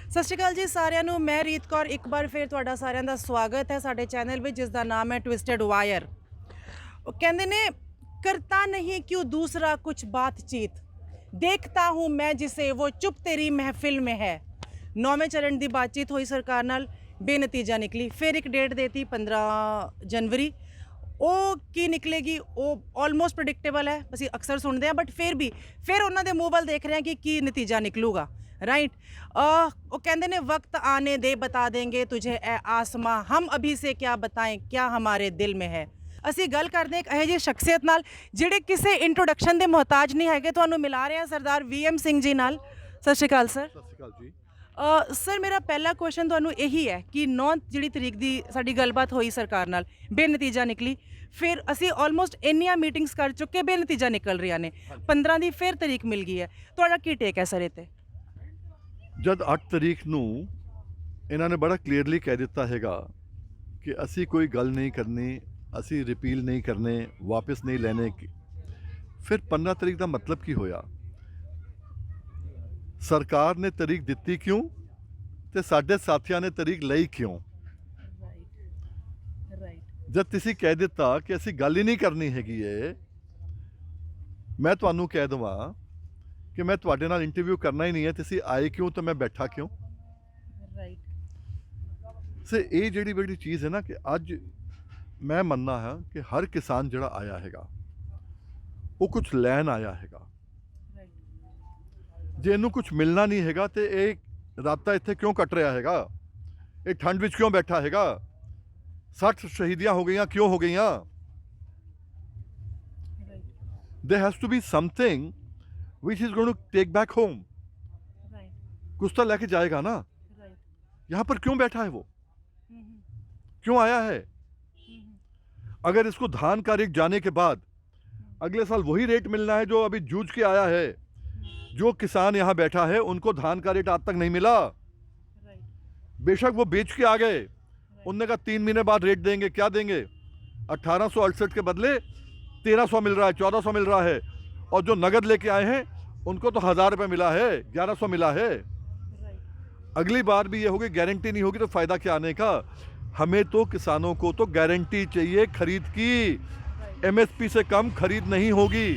ਸਤਿ ਸ਼੍ਰੀ ਅਕਾਲ ਜੀ ਸਾਰਿਆਂ ਨੂੰ। ਮੈਂ ਰੀਤ ਕੌਰ ਇੱਕ ਵਾਰ ਫਿਰ ਤੁਹਾਡਾ ਸਾਰਿਆਂ ਦਾ ਸਵਾਗਤ ਹੈ ਸਾਡੇ ਚੈਨਲ ਵਿੱਚ, ਜਿਸ ਦਾ ਨਾਮ ਹੈ ਟਵਿਸਟਡ ਵਾਇਰ। ਉਹ ਕਹਿੰਦੇ ਨੇ, ਕਰਤਾ ਨਹੀਂ क्यों दूसरा कुछ बातचीत, देखता हूँ मैं जिसे वो चुप तेरी महफिल में है। 9वें चरण की बातचीत हुई सरकार नाल, बेनतीजा निकली। फिर एक डेट देती 15 जनवरी। ਉਹ ਕੀ ਨਿਕਲੇਗੀ ਉਹ ਆਲਮੋਸਟ ਪ੍ਰੈਡਿਕਟੇਬਲ ਹੈ, ਅਸੀਂ ਅਕਸਰ ਸੁਣਦੇ ਹਾਂ, ਬਟ ਫਿਰ ਉਹਨਾਂ ਦੇ ਮੂੰਹ ਵੱਲ ਦੇਖ ਰਹੇ ਹਾਂ ਕਿ ਕੀ ਨਤੀਜਾ ਨਿਕਲੂਗਾ। ਰਾਈਟ। ਉਹ ਕਹਿੰਦੇ ਨੇ, ਵਕਤ ਆने दे बता देंगे तुझे ए आसमां, हम अभी से क्या बताएं क्या हमारे दिल में है। ਅਸੀਂ ਗੱਲ ਕਰਦੇ ਇੱਕ ਇਹੋ ਜਿਹੀ ਸ਼ਖਸੀਅਤ ਨਾਲ ਜਿਹੜੇ ਕਿਸੇ ਇੰਟਰੋਡਕਸ਼ਨ ਦੇ ਮੁਹਤਾਜ ਨਹੀਂ ਹੈਗੇ। ਤੁਹਾਨੂੰ ਮਿਲਾ ਰਹੇ ਹਾਂ ਸਰਦਾਰ VM ਸਿੰਘ ਜੀ ਨਾਲ। ਸਤਿ ਸ਼੍ਰੀ ਅਕਾਲ ਸਰ। ਸਤਿ ਸ਼੍ਰੀ ਅਕਾਲ ਜੀ। ਸਰ, ਮੇਰਾ ਪਹਿਲਾ ਕੁਐਸਚਨ ਤੁਹਾਨੂੰ ਇਹੀ ਹੈ ਕਿ 9 ਜਿਹੜੀ ਤਰੀਕ ਦੀ ਸਾਡੀ ਗੱਲਬਾਤ ਹੋਈ ਸਰਕਾਰ ਨਾਲ, ਬੇਨਤੀਜਾ ਨਿਕਲੀ। ਫਿਰ ਅਸੀਂ ਆਲਮੋਸਟ ਇੰਨੀਆਂ ਮੀਟਿੰਗਸ ਕਰ ਚੁੱਕੇ, ਬੇਨਤੀਜਾ ਨਿਕਲ ਰਹੀਆਂ ਨੇ। 15 ਦੀ ਫਿਰ ਤਰੀਕ ਮਿਲ ਗਈ ਹੈ। ਤੁਹਾਡਾ ਕੀ ਟੇਕ ਹੈ ਸਰ ਇਹ 'ਤੇ? ਜਦ 8 ਤਰੀਕ ਨੂੰ ਇਹਨਾਂ ਨੇ ਬੜਾ ਕਲੀਅਰਲੀ ਕਹਿ ਦਿੱਤਾ ਹੈਗਾ ਕਿ ਅਸੀਂ ਕੋਈ ਗੱਲ ਨਹੀਂ ਕਰਨੀ, ਅਸੀਂ ਰਿਪੀਲ ਨਹੀਂ ਕਰਨੇ, ਵਾਪਸ ਨਹੀਂ ਲੈਣੇ, ਫਿਰ 15 ਤਰੀਕ ਦਾ ਮਤਲਬ ਕੀ ਹੋਇਆ? ਸਰਕਾਰ ਨੇ ਤਰੀਕ ਦਿੱਤੀ ਕਿਉਂ ਤੇ ਸਾਡੇ ਸਾਥੀਆਂ ਨੇ ਤਰੀਕ ਲਈ ਕਿਉਂ? ਜਦ ਤੁਸੀਂ ਕਹਿ ਦਿੱਤਾ ਕਿ ਅਸੀਂ ਗੱਲ ਹੀ ਨਹੀਂ ਕਰਨੀ ਹੈਗੀ ਏ, ਮੈਂ ਤੁਹਾਨੂੰ ਕਹਿ ਦਵਾਂ ਕਿ ਮੈਂ ਤੁਹਾਡੇ ਨਾਲ ਇੰਟਰਵਿਊ ਕਰਨਾ ਹੀ ਨਹੀਂ ਹੈ, ਤੁਸੀਂ ਆਏ ਕਿਉਂ ਤੇ ਮੈਂ ਬੈਠਾ ਕਿਉਂ? ਸੇ ਇਹ ਜਿਹੜੀ ਬੜੀ ਚੀਜ਼ ਹੈ ਨਾ ਕਿ ਅੱਜ ਮੈਂ ਮੰਨਣਾ ਹੈ ਕਿ ਹਰ ਕਿਸਾਨ ਜਿਹੜਾ ਆਇਆ ਹੈਗਾ ਉਹ ਕੁਝ ਲੈਣ ਆਇਆ ਹੈਗਾ। ਜੇ ਇਹਨੂੰ ਕੁਝ ਮਿਲਣਾ ਨਹੀਂ ਹੈਗਾ ਤੇ ਇਹ ਰਾਤਾਂ ਇੱਥੇ ਕਿਉਂ ਕੱਟ ਰਿਹਾ ਹੈਗਾ? ਇਹ ਠੰਡ ਵਿੱਚ ਕਿਉਂ ਬੈਠਾ ਹੈਗਾ? 60 ਸ਼ਹੀਦੀਆਂ ਹੋ ਗਈਆਂ, ਕਿਉਂ ਹੋ ਗਈਆਂ? There has to be something which is going to take back home. कुछ तो लेके जाएगा ना। यहाँ पर क्यों बैठा है वो? क्यों आया है? अगर इसको धान का रेट जाने के बाद अगले साल वही रेट मिलना है जो अभी जूझ के आया है, जो किसान यहाँ बैठा है उनको धान का रेट आज तक नहीं मिला। बेशक वो बेच के आ गए, उनने कहा 3 महीने बाद रेट देंगे, क्या देंगे? 1868 के बदले 1300 मिल रहा है, 1400 मिल रहा है, और जो नगद लेके आए हैं उनको तो 1000 रुपये मिला है, 1100 मिला है। अगली बार भी ये होगी, गारंटी नहीं होगी तो फायदा क्या आने का? हमें तो किसानों को तो गारंटी चाहिए खरीद की। MSP से कम खरीद नहीं होगी।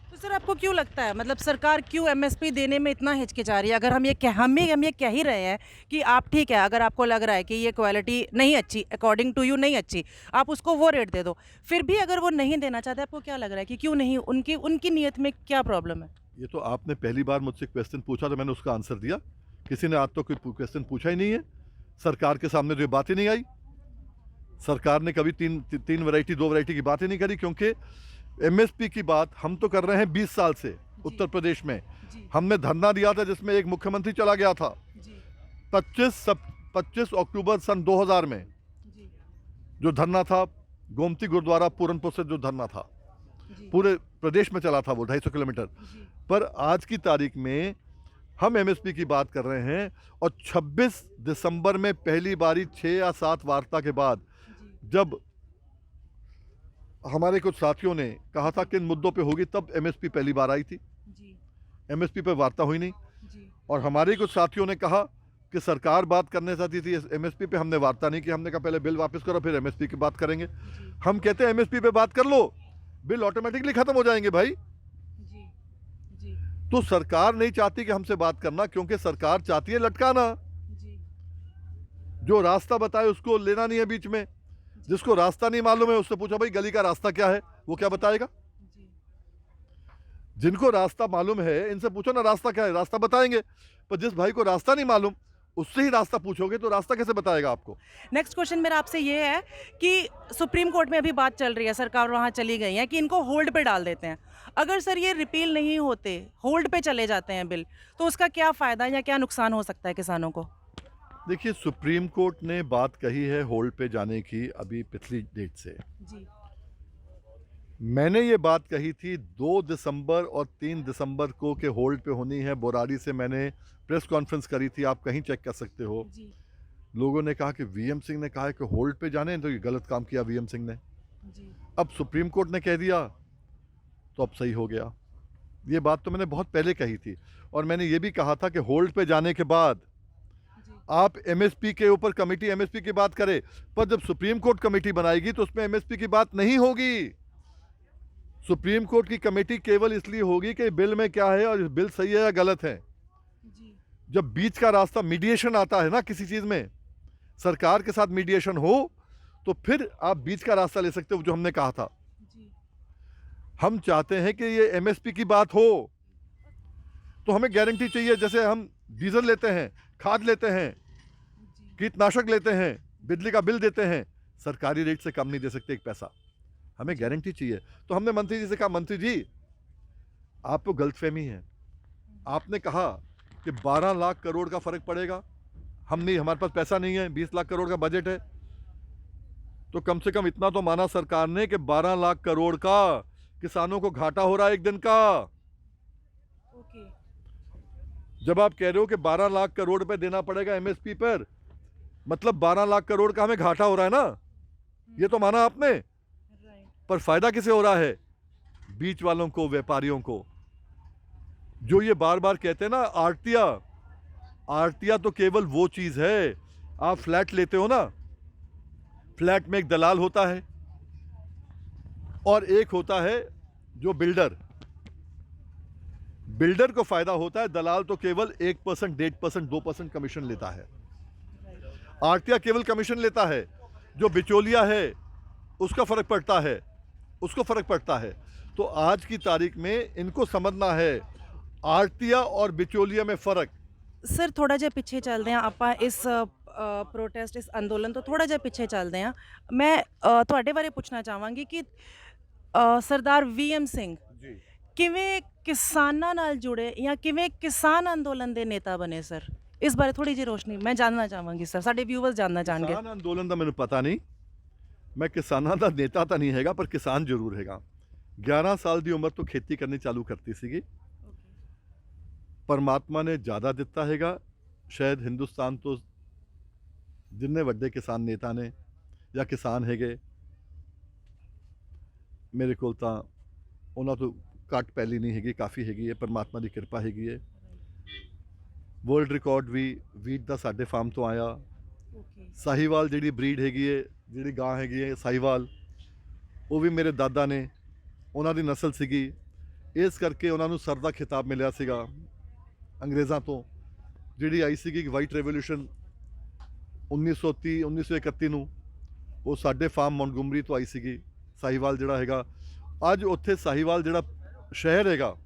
तो सर, आपको क्यों लगता है, मतलब सरकार क्यों MSP देने में इतना हिचकिचा रही है? अगर हम ये कह ही रहे हैं कि आप ठीक है, अगर आपको लग रहा है कि ये क्वालिटी नहीं अच्छी, अकॉर्डिंग टू यू नहीं अच्छी, आप उसको वो रेट दे दो। फिर भी अगर वो नहीं देना चाहते, आपको क्या लग रहा है कि क्यों नहीं? उनकी नीयत में क्या प्रॉब्लम है? ये तो आपने पहली बार मुझसे क्वेश्चन पूछा तो मैंने उसका आंसर दिया। किसी ने आज तो कोई क्वेश्चन पूछा ही नहीं है। सरकार के सामने तो ये बात ही नहीं आई। सरकार ने कभी तीन वैरायटी 2 वैरायटी की बात ही नहीं करी, क्योंकि MSP की बात हम तो कर रहे हैं 20 साल से। उत्तर प्रदेश में हमने धरना दिया था जिसमें एक मुख्यमंत्री चला गया था। 25 अक्टूबर सन 2000 में जो धरना था, गोमती गुरुद्वारा पूरनपुर से जो धरना था, पूरे प्रदेश में चला था वो 250 किलोमीटर पर। आज की तारीख में हम MSP की बात कर रहे हैं, और 26 दिसंबर में पहली बारी 6 या 7 वार्ता के बाद जब हमारे कुछ साथियों ने कहा था कि इन मुद्दों पे होगी, तब MSP पहली बार आई थी। MSP पे वार्ता हुई नहीं। और हमारे कुछ साथियों ने कहा कि सरकार बात करने चाहती थी MSP पे, हमने वार्ता नहीं की। हमने कहा पहले बिल वापस करो, फिर MSP की बात करेंगे। हम कहते हैं MSP पे बात कर लो, बिल ऑटोमेटिकली खत्म हो जाएंगे भाई। तो सरकार नहीं चाहती कि हमसे बात करना, क्योंकि सरकार चाहती है लटकाना। जो रास्ता बताए उसको लेना नहीं है बीच में। जिसको रास्ता नहीं मालूम है उससे पूछो भाई गली का रास्ता क्या है, वो क्या बताएगा? जिनको रास्ता मालूम है इनसे पूछो ना रास्ता क्या है, रास्ता बताएंगे। पर जिस भाई को रास्ता नहीं मालूम उससे ही रास्ता पूछोगे तो रास्ता कैसे बताएगा आपको? नेक्स्ट क्वेश्चन मेरा आपसे ये है कि सुप्रीम कोर्ट में अभी बात चल रही है, सरकार वहाँ चली गई है कि इनको होल्ड पे डाल देते हैं। अगर सर ये रिपील नहीं होते, होल्ड पे चले जाते हैं बिल, तो उसका क्या फ़ायदा या क्या नुकसान हो सकता है किसानों को? देखिए, सुप्रीम कोर्ट ने बात कही है होल्ड पे जाने की अभी पिछली डेट से। मैंने ये बात कही थी 2 दिसंबर और 3 दिसंबर को कि होल्ड पे होनी है। बोराड़ी से मैंने प्रेस कॉन्फ्रेंस करी थी, आप कहीं चेक कर सकते हो। लोगों ने कहा कि VM सिंह ने कहा है कि होल्ड पे जाने, तो ये गलत काम किया VM सिंह ने। अब सुप्रीम कोर्ट ने कह दिया तो अब सही हो गया। ये बात तो मैंने बहुत पहले कही थी, और मैंने ये भी कहा था कि होल्ड पे जाने के बाद आप एमएसपी के ऊपर कमेटी एमएसपी की बात करे, पर जब सुप्रीम कोर्ट कमेटी बनाएगी तो उसमें एमएसपी की बात नहीं होगी। सुप्रीम कोर्ट की कमेटी केवल इसलिए होगी कि बिल में क्या है और बिल सही है या गलत है। जी जब बीच का रास्ता मीडिएशन आता है ना किसी चीज में, सरकार के साथ मीडिएशन हो, तो फिर आप बीच का रास्ता ले सकते हो, जो हमने कहा था। जी हम चाहते हैं कि ये एमएसपी की बात हो, तो हमें गारंटी चाहिए। जैसे हम डीजल लेते हैं, खाद लेते हैं, जी कीटनाशक लेते हैं, बिजली का बिल देते हैं, सरकारी रेट से कम नहीं दे सकते एक पैसा। हमें गारंटी चाहिए। तो हमने मंत्री जी से कहा, मंत्री जी आपको गलतफहमी है, आपने कहा कि 12 लाख करोड़ का फर्क पड़ेगा। हम नहीं, हमारे पास पैसा नहीं है, 20 लाख करोड़ का बजट है। तो कम से कम इतना तो माना सरकार ने कि 12 लाख करोड़ का किसानों को घाटा हो रहा है एक दिन का। ओके जब आप कह रहे हो कि 12 लाख करोड़ रुपए देना पड़ेगा एमएसपी पर, मतलब 12 लाख करोड़ का हमें घाटा हो रहा है ना, ये तो माना आपने। राइट पर फायदा किसे हो रहा है? बीच वालों को, व्यापारियों को, जो ये बार बार कहते हैं ना आड़तिया। आड़तिया तो केवल वो चीज है, आप फ्लैट लेते हो ना, फ्लैट में एक दलाल होता है और एक होता है जो बिल्डर। बिल्डर को फायदा होता है, दलाल तो केवल 1%, 1.5%, 2% कमीशन लेता है। आड़तिया केवल कमीशन लेता है, जो बिचौलिया है उसका फर्क पड़ता है, उसको फर्क पड़ता है। तो आज की तारीख में इनको समझना है आड़तिया और बिचौलिया में फर्क। ਸਰ ਥੋੜਾ ਜਿਹਾ ਪਿੱਛੇ ਚੱਲਦੇ ਹਾਂ ਆਪਾਂ ਇਸ ਪ੍ਰੋਟੈਸਟ ਇਸ ਅੰਦੋਲਨ ਤੋਂ ਥੋੜਾ ਜਿਹਾ ਪਿੱਛੇ ਚੱਲਦੇ ਹਾਂ। ਮੈਂ ਤੁਹਾਡੇ ਬਾਰੇ ਪੁੱਛਣਾ ਚਾਹਾਂਗੀ ਕਿ ਸਰਦਾਰ ਵੀਐਮ ਸਿੰਘ ਜੀ ਕਿਵੇਂ ਕਿਸਾਨਾਂ ਨਾਲ ਜੁੜੇ ਜਾਂ ਕਿਵੇਂ ਕਿਸਾਨ ਅੰਦੋਲਨ ਦੇ ਨੇਤਾ ਬਣੇ ਸਰ? ਇਸ ਬਾਰੇ ਥੋੜੀ ਜਿਹੀ ਰੋਸ਼ਨੀ ਮੈਂ ਜਾਣਨਾ ਚਾਹਾਂਗੀ ਸਰ, ਸਾਡੇ ਵਿਊਅਰਸ ਜਾਣਨਾ ਚਾਹਣਗੇ। ਕਿਸਾਨ ਅੰਦੋਲਨ ਦਾ ਮੈਨੂੰ ਪਤਾ ਨਹੀਂ, ਮੈਂ ਕਿਸਾਨਾਂ ਦਾ ਨੇਤਾ ਤਾਂ ਨਹੀਂ ਹੈਗਾ, ਪਰ ਕਿਸਾਨ ਜ਼ਰੂਰ ਹੈਗਾ। 11 ਸਾਲ ਦੀ ਉਮਰ ਤੋਂ ਖੇਤੀ ਕਰਨੀ ਚਾਲੂ ਕਰਤੀ ਸੀਗੀ। परमात्मा ने ज़्यादा दिता हैगा शायद हिंदुस्तान तो जिन्ने वड्डे किसान नेता ने या किसान हैगे मेरे को ਤਾਂ ਉਹਨਾਂ ਤੋਂ ਘੱਟ ਪਹਿਲੀ ਨਹੀਂ ਹੈਗੀ, ਕਾਫੀ ਹੈਗੀ ਹੈ। ਪਰਮਾਤਮਾ ਦੀ ਕਿਰਪਾ ਹੈਗੀ ਹੈ। ਵਰਲਡ ਰਿਕਾਰਡ ਵੀ ਵੀਟ ਦਾ ਸਾਡੇ ਫਾਰਮ ਤੋਂ ਆਇਆ। ਸਾਹੀਵਾਲ ਜਿਹੜੀ ਬਰੀਡ ਹੈਗੀ ਹੈ, ਜਿਹੜੀ ਗਾਂ ਹੈਗੀ ਹੈ ਸਾਹੀਵਾਲ, ਉਹ ਵੀ ਮੇਰੇ ਦਾਦਾ ਨੇ, ਉਹਨਾਂ ਦੀ ਨਸਲ ਸੀਗੀ। ਇਸ ਕਰਕੇ ਉਹਨਾਂ ਨੂੰ ਸਰ ਦਾ ਖਿਤਾਬ ਮਿਲਿਆ ਸੀਗਾ ਅੰਗਰੇਜ਼ਾਂ ਤੋਂ, ਜਿਹੜੀ ਆਈ ਸੀਗੀ ਵਾਈਟ ਰੈਵੋਲੂਸ਼ਨ 1930 1931 ਨੂੰ। ਉਹ ਸਾਡੇ ਫਾਰਮ ਮੌਂਟਗੋਮਰੀ ਤੋਂ ਆਈ ਸੀਗੀ ਸਾਹੀਵਾਲ ਜਿਹੜਾ ਹੈਗਾ। ਅੱਜ ਉੱਥੇ ਸਾਹੀਵਾਲ ਜਿਹੜਾ ਸ਼ਹਿਰ ਹੈਗਾ,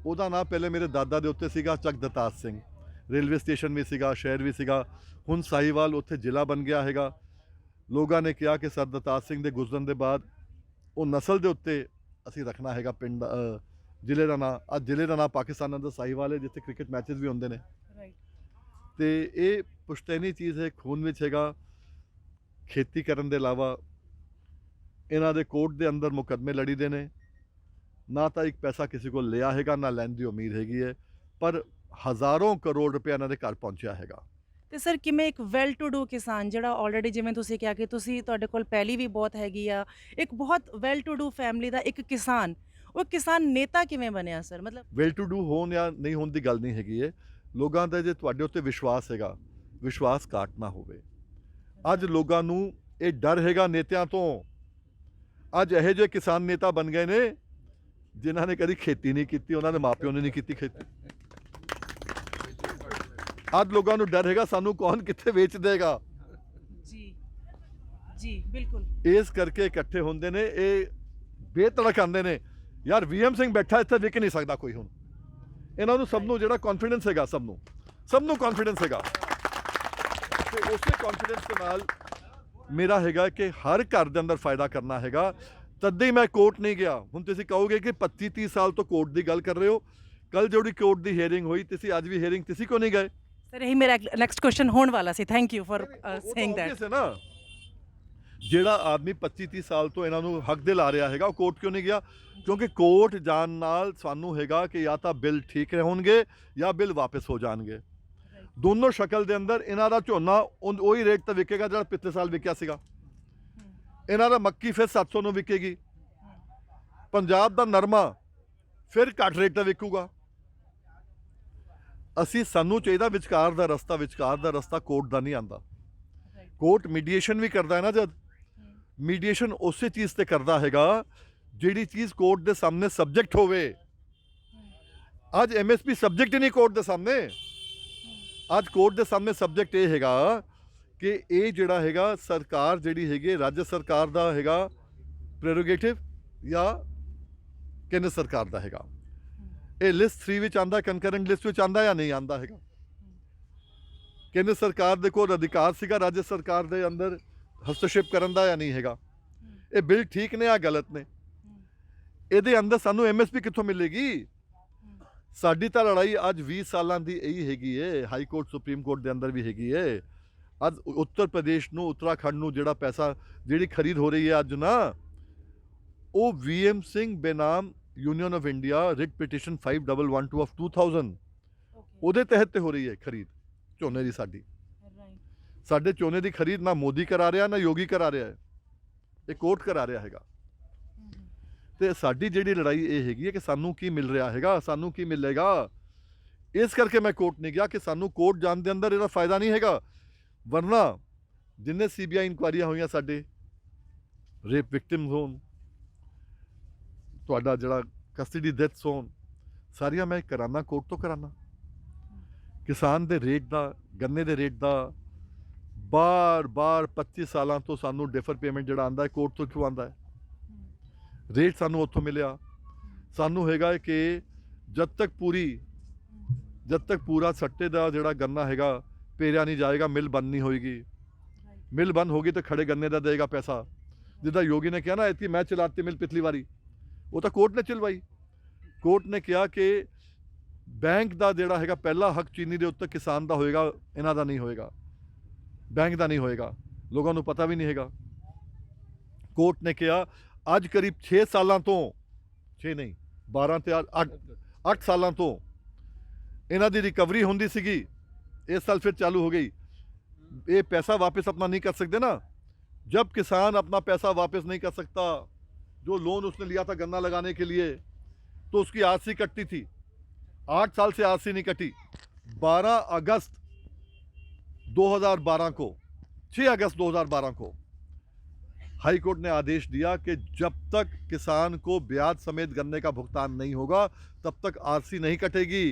ਉਹਦਾ ਨਾਂ ਪਹਿਲੇ ਮੇਰੇ ਦਾਦਾ ਦੇ ਉੱਤੇ ਸੀਗਾ ਚੱਕ ਦਤਾਰ ਸਿੰਘ। ਰੇਲਵੇ ਸਟੇਸ਼ਨ ਵੀ ਸੀਗਾ, ਸ਼ਹਿਰ ਵੀ ਸੀਗਾ। ਹੁਣ ਸਾਹੀਵਾਲ ਉੱਥੇ ਜ਼ਿਲ੍ਹਾ ਬਣ ਗਿਆ ਹੈਗਾ। ਲੋਕਾਂ ਨੇ ਕਿਹਾ ਕਿ ਸਰ ਦਤਾਰ ਸਿੰਘ ਦੇ ਗੁਜ਼ਰਨ ਦੇ ਬਾਅਦ ਉਹ ਨਸਲ ਦੇ ਉੱਤੇ ਅਸੀਂ ਰੱਖਣਾ ਹੈਗਾ ਪਿੰਡ ਜ਼ਿਲ੍ਹੇ ਦਾ ਨਾਂ। ਅੱਜ ਜ਼ਿਲ੍ਹੇ ਦਾ ਨਾਂ ਪਾਕਿਸਤਾਨ ਦਾ ਸਾਹੀਵਾਲ ਹੈ, ਜਿੱਥੇ ਕ੍ਰਿਕਟ ਮੈਚਸ ਵੀ ਹੁੰਦੇ ਨੇ। ਤੇ ਇਹ ਪੁਸ਼ਤੈਨੀ ਚੀਜ਼ ਹੈ, ਖੂਨ ਵਿੱਚ ਹੈਗਾ। ਖੇਤੀ ਕਰਨ ਦੇ ਇਲਾਵਾ ਇਹਨਾਂ ਦੇ ਕੋਰਟ ਦੇ ਅੰਦਰ ਮੁਕੱਦਮੇ ਲੜੀਦੇ ਨੇ। ਨਾ ਤਾਂ ਇੱਕ ਪੈਸਾ ਕਿਸੇ ਕੋਲ ਲਿਆ ਹੈਗਾ, ਨਾ ਲੈਣ ਦੀ ਉਮੀਦ ਹੈਗੀ ਹੈ, ਪਰ ਹਜ਼ਾਰਾਂ ਕਰੋੜ ਰੁਪਏ ਇਹਨਾਂ ਦੇ ਘਰ ਪਹੁੰਚਿਆ ਹੈਗਾ। ਤੇ ਸਰ ਕਿਵੇਂ ਇੱਕ ਵੈਲ ਟੂ ਡੂ ਕਿਸਾਨ ਜਿਹੜਾ ਆਲਰੇਡੀ ਜਿਵੇਂ ਤੁਸੀਂ ਕਿਹਾ ਕਿ ਤੁਸੀਂ ਤੁਹਾਡੇ ਕੋਲ ਪਹਿਲੀ ਵੀ ਬਹੁਤ ਹੈਗੀ ਆ, ਇੱਕ ਬਹੁਤ ਵੈਲ ਟੂ ਡੂ ਫੈਮਿਲੀ ਦਾ ਇੱਕ ਕਿਸਾਨ, ਉਹ ਕਿਸਾਨ ਨੇਤਾ ਕਿਵੇਂ ਬਣਿਆ ਸਰ? ਮਤਲਬ ਵੈਲ ਟੂ ਡੂ ਹੋਣ ਜਾਂ ਨਹੀਂ ਹੋਣ ਦੀ ਗੱਲ ਨਹੀਂ ਹੈਗੀ ਹੈ। ਲੋਕਾਂ ਦਾ ਜੇ ਤੁਹਾਡੇ ਉੱਤੇ ਵਿਸ਼ਵਾਸ ਹੈਗਾ, ਵਿਸ਼ਵਾਸ ਘਾਟ ਨਾ ਹੋਵੇ। ਅੱਜ ਲੋਕਾਂ ਨੂੰ ਇਹ ਡਰ ਹੈਗਾ ਨੇਤਿਆਂ ਤੋਂ। ਅੱਜ ਇਹੋ ਜਿਹੇ ਕਿਸਾਨ ਨੇਤਾ ਬਣ ਗਏ ਨੇ ਜਿਨ੍ਹਾਂ ਨੇ ਕਦੀ ਖੇਤੀ ਨਹੀਂ ਕੀਤੀ, ਉਹਨਾਂ ਦੇ ਮਾਪਿਓ ਨੇ ਨਹੀਂ ਕੀਤੀ ਖੇਤੀ। ਅੱਜ ਲੋਕਾਂ ਨੂੰ ਡਰ ਹੈਗਾ ਸਾਨੂੰ ਕੌਣ ਕਿੱਥੇ ਵੇਚ ਦੇਗਾ। ਜੀ ਜੀ ਬਿਲਕੁਲ। ਇਸ ਕਰਕੇ ਇਕੱਠੇ ਹੁੰਦੇ ਨੇ, ਇਹ ਬੇਤੜਕ ਆਉਂਦੇ ਨੇ ਯਾਰ ਵੀਐਮ ਸਿੰਘ ਬੈਠਾ ਇੱਥੇ ਵਿਕ ਨਹੀਂ ਸਕਦਾ ਕੋਈ। ਹੁਣ ਇਹਨਾਂ ਨੂੰ ਸਭ ਨੂੰ ਜਿਹੜਾ ਕੌਨਫੀਡੈਂਸ ਹੈਗਾ, ਸਭ ਨੂੰ ਕੌਨਫੀਡੈਂਸ ਹੈਗਾ। ਤੇ ਉਸੇ ਕੌਨਫੀਡੈਂਸ ਦੇ ਨਾਲ ਮੇਰਾ ਹੈਗਾ ਕਿ ਹਰ ਘਰ ਦੇ ਅੰਦਰ ਫਾਇਦਾ ਕਰਨਾ ਹੈਗਾ। ਤਦ ਹੀ ਮੈਂ ਕੋਰਟ ਨਹੀਂ ਗਿਆ। ਹੁਣ ਤੁਸੀਂ ਕਹੋਗੇ ਕਿ 25-30 ਸਾਲ ਤੋਂ ਕੋਰਟ ਦੀ ਗੱਲ ਕਰ ਰਹੇ ਹੋ। ਕੱਲ ਜਿਹੜੀ ਕੋਰਟ ਦੀ ਹੀਅਰਿੰਗ ਹੋਈ, ਤੁਸੀਂ ਅੱਜ ਵੀ ਹੀਅਰਿੰਗ ਤੁਸੀਂ ਕਿਉਂ ਨਹੀਂ ਗਏ? ਸਰ ਇਹੀ ਮੇਰਾ ਨੈਕਸਟ ਕੁਐਸਚਨ ਹੋਣ ਵਾਲਾ ਸੀ। Thank you for saying that. ਨਾ ਜਿਹੜਾ ਆਦਮੀ 25-30 ਸਾਲ ਤੋਂ ਇਹਨਾਂ ਨੂੰ ਹੱਕ ਦੇ ਲਾ ਰਿਹਾ ਹੈਗਾ, ਉਹ ਕੋਰਟ ਕਿਉਂ ਨਹੀਂ ਗਿਆ? ਕਿਉਂਕਿ ਕੋਰਟ ਜਾਣ ਨਾਲ ਸਾਨੂੰ ਹੈਗਾ ਕਿ ਜਾਂ ਤਾਂ ਬਿੱਲ ਠੀਕ ਹੋਣਗੇ ਜਾਂ ਬਿੱਲ ਵਾਪਸ ਹੋ ਜਾਣਗੇ। ਦੋਨੋਂ ਸ਼ਕਲ ਦੇ ਅੰਦਰ ਇਹਨਾਂ ਦਾ ਝੋਨਾ ਉਹੀ ਰੇਟ ਤੇ ਵਿਕੇਗਾ ਜਿਹੜਾ ਪਿਛਲੇ ਸਾਲ ਵਿਕਿਆ ਸੀਗਾ। ਇਹਨਾਂ ਦਾ ਮੱਕੀ ਫਿਰ 700 ਨੂੰ ਵਿਕੇਗੀ। ਪੰਜਾਬ ਦਾ ਨਰਮਾ ਫਿਰ ਘੱਟ ਰੇਟ ਤੇ ਵਿਕੂਗਾ। ਅਸੀਂ ਸਾਨੂੰ ਚਾਹੀਦਾ ਵਿਚਕਾਰ ਦਾ ਰਸਤਾ ਕੋਰਟ ਦਾ ਨਹੀਂ ਆਂਦਾ। ਕੋਰਟ ਮੀਡੀਏਸ਼ਨ ਵੀ ਕਰਦਾ ਹੈ ਨਾ, ਜਦ ਮੀਡੀਏਸ਼ਨ ਉਸੇ ਚੀਜ਼ ਤੇ ਕਰਦਾ ਹੈਗਾ ਜਿਹੜੀ ਚੀਜ਼ ਕੋਰਟ ਦੇ ਸਾਹਮਣੇ ਸਬਜੈਕਟ ਹੋਵੇ। ਅੱਜ ਐਮਐਸਪੀ ਸਬਜੈਕਟ ਹੀ ਨਹੀਂ ਕੋਰਟ ਦੇ ਸਾਹਮਣੇ। ਅੱਜ ਕੋਰਟ ਦੇ ਸਾਹਮਣੇ ਸਬਜੈਕਟ ਇਹ ਹੈਗਾ ਕਿ ਇਹ ਜਿਹੜਾ ਹੈਗਾ ਸਰਕਾਰ ਜਿਹੜੀ ਹੈਗੀ ਰਾਜ ਸਰਕਾਰ ਦਾ ਹੈਗਾ ਪ੍ਰੈਰੋਗੇਟਿਵ ਜਾਂ ਕੇਂਦਰ ਸਰਕਾਰ ਦਾ ਹੈਗਾ। ਇਹ ਲਿਸਟ 3 ਵਿੱਚ ਆਂਦਾ, ਕੰਕਰੈਂਟ ਲਿਸਟ ਵਿੱਚ ਆਂਦਾ ਜਾਂ ਨਹੀਂ ਆਂਦਾ ਹੈਗਾ। ਕੇਂਦਰ ਸਰਕਾਰ ਦੇ ਕੋਲ ਅਧਿਕਾਰ ਸੀਗਾ ਰਾਜ ਸਰਕਾਰ ਦੇ ਅੰਦਰ ਹਸਤक्षेप ਕਰਨ ਦਾ ਜਾਂ ਨਹੀਂ ਹੈਗਾ। ਇਹ ਬਿੱਲ ਠੀਕ ਨੇ ਜਾਂ ਗਲਤ ਨੇ? ਇਹਦੇ ਅੰਦਰ ਸਾਨੂੰ ਐਮਐਸਪੀ ਕਿੱਥੋਂ ਮਿਲੇਗੀ? ਸਾਡੀ ਤਾਂ ਲੜਾਈ ਅੱਜ 20 ਸਾਲਾਂ ਦੀ ਇਹੀ ਹੈਗੀ ਏ, ਹਾਈ ਕੋਰਟ ਸੁਪਰੀਮ ਕੋਰਟ ਦੇ ਅੰਦਰ ਵੀ ਹੈਗੀ ਏ। ਅੱਜ ਉੱਤਰ ਪ੍ਰਦੇਸ਼ ਨੂੰ, ਉੱਤਰਾਖੰਡ ਨੂੰ ਜਿਹੜਾ ਪੈਸਾ ਜਿਹੜੀ ਖਰੀਦ ਹੋ ਰਹੀ ਹੈ ਅੱਜ ਨਾ, ਉਹ VM ਸਿੰਘ ਬੇਨਾਮ Union of India writ petition 5112 of 2000 ਉਹਦੇ ਤਹਿਤ ਤੇ ਹੋ ਰਹੀ ਹੈ ਖਰੀਦ ਝੋਨੇ ਦੀ। ਸਾਡੇ ਝੋਨੇ ਦੀ ਖਰੀਦ ਨਾ ਮੋਦੀ ਕਰਾ ਰਿਹਾ ਨਾ ਯੋਗੀ ਕਰਾ ਰਿਹਾ ਹੈ, ਇਹ ਕੋਰਟ ਕਰਾ ਰਿਹਾ ਹੈਗਾ। ਤੇ ਸਾਡੀ ਜਿਹੜੀ ਲੜਾਈ ਇਹ ਹੈਗੀ ਹੈ ਕਿ ਸਾਨੂੰ ਕੀ ਮਿਲ ਰਿਹਾ ਹੈਗਾ, ਸਾਨੂੰ ਕੀ ਮਿਲੇਗਾ। ਇਸ ਕਰਕੇ ਮੈਂ ਕੋਰਟ ਨਹੀਂ ਗਿਆ ਕਿ ਸਾਨੂੰ ਕੋਰਟ ਜਾਣ ਦੇ ਅੰਦਰ ਇਹਦਾ ਫਾਇਦਾ ਨਹੀਂ ਹੈਗਾ। ਵਰਨਾ ਜਿੰਨੇ CBI ਇਨਕੁਆਇਰੀਆਂ ਹੋਈਆਂ ਸਾਡੇ ਰੇਪ ਵਿਕਟਿਮਸ ਹੋਣ, ਤੁਹਾਡਾ ਜਿਹੜਾ ਕਸਟਡੀ ਡੈਥਸ ਹੋਣ, ਸਾਰੀਆਂ ਮੈਂ ਕਰਾਨਾ ਕੋਰਟ ਤੋਂ ਕਰਾਨਾ। ਕਿਸਾਨ ਦੇ ਰੇਟ ਦਾ, ਗੰਨੇ ਦੇ ਰੇਟ ਦਾ ਬਾਰ 25 ਸਾਲਾਂ ਤੋਂ ਸਾਨੂੰ ਡਿਫਰ ਪੇਮੈਂਟ ਜਿਹੜਾ ਆਂਦਾ ਹੈ ਕੋਰਟ ਤੋਂ ਕਿਉਂ ਆਂਦਾ ਹੈ? ਰੇਟ ਸਾਨੂੰ ਉੱਥੋਂ ਮਿਲਿਆ। ਸਾਨੂੰ ਹੈਗਾ ਕਿ ਜਦ ਤੱਕ ਪੂਰਾ ਸੱਟੇ ਦਾ ਜਿਹੜਾ ਗੰਨਾ ਹੈਗਾ ਪੇਰਿਆ ਨਹੀਂ ਜਾਏਗਾ, ਮਿਲ ਬੰਦ ਨਹੀਂ ਹੋਏਗੀ। ਮਿਲ ਬੰਦ ਹੋਗੀ ਤਾਂ ਖੜੇ ਗੰਨੇ ਦਾ ਦੇਗਾ ਪੈਸਾ। ਜਿੱਦਾਂ ਯੋਗੀ ਨੇ ਕਿਹਾ ਨਾ ਇਤਨੀ ਮੈਂ ਚਲਾਤੀ ਮਿਲ ਪਿਛਲੀ ਵਾਰੀ, ਉਹ ਤਾਂ ਕੋਰਟ ਨੇ ਚਲਵਾਈ। ਕੋਰਟ ਨੇ ਕਿਹਾ ਕਿ ਬੈਂਕ ਦਾ ਜਿਹੜਾ ਹੈਗਾ ਪਹਿਲਾ ਹੱਕ ਚੀਨੀ ਦੇ ਉੱਤੇ ਕਿਸਾਨ ਦਾ ਹੋਏਗਾ, ਇਹਨਾਂ ਦਾ ਨਹੀਂ ਹੋਏਗਾ, ਬੈਂਕ ਦਾ ਨਹੀਂ ਹੋਏਗਾ। ਲੋਕਾਂ ਨੂੰ ਪਤਾ ਵੀ ਨਹੀਂ ਹੈਗਾ। ਕੋਰਟ ਨੇ ਕਿਹਾ ਅੱਜ ਕਰੀਬ 6 ਸਾਲਾਂ ਤੋਂ, 6 ਨਹੀਂ 12 ਤੇ 8 ਸਾਲਾਂ ਤੋਂ ਇਹਨਾਂ ਦੀ ਰਿਕਵਰੀ ਹੁੰਦੀ ਸੀਗੀ। ਇਸ ਸਾਲ ਫਿਰ ਚਾलू हो गई। ये पैसा वापस अपना नहीं कर सकते ना। जब किसान अपना पैसा वापस नहीं कर सकता, जो लोन उसने लिया था गन्ना लगाने के लिए, तो उसकी आरसी कटती थी। 8 साल से आरसी नहीं कटी। 12 अगस्त 2012 को, 6 अगस्त 2012 को हाई कोर्ट ने आदेश दिया कि जब तक किसान को ब्याज समेत गन्ने का भुगतान नहीं होगा तब तक आरसी नहीं कटेगी।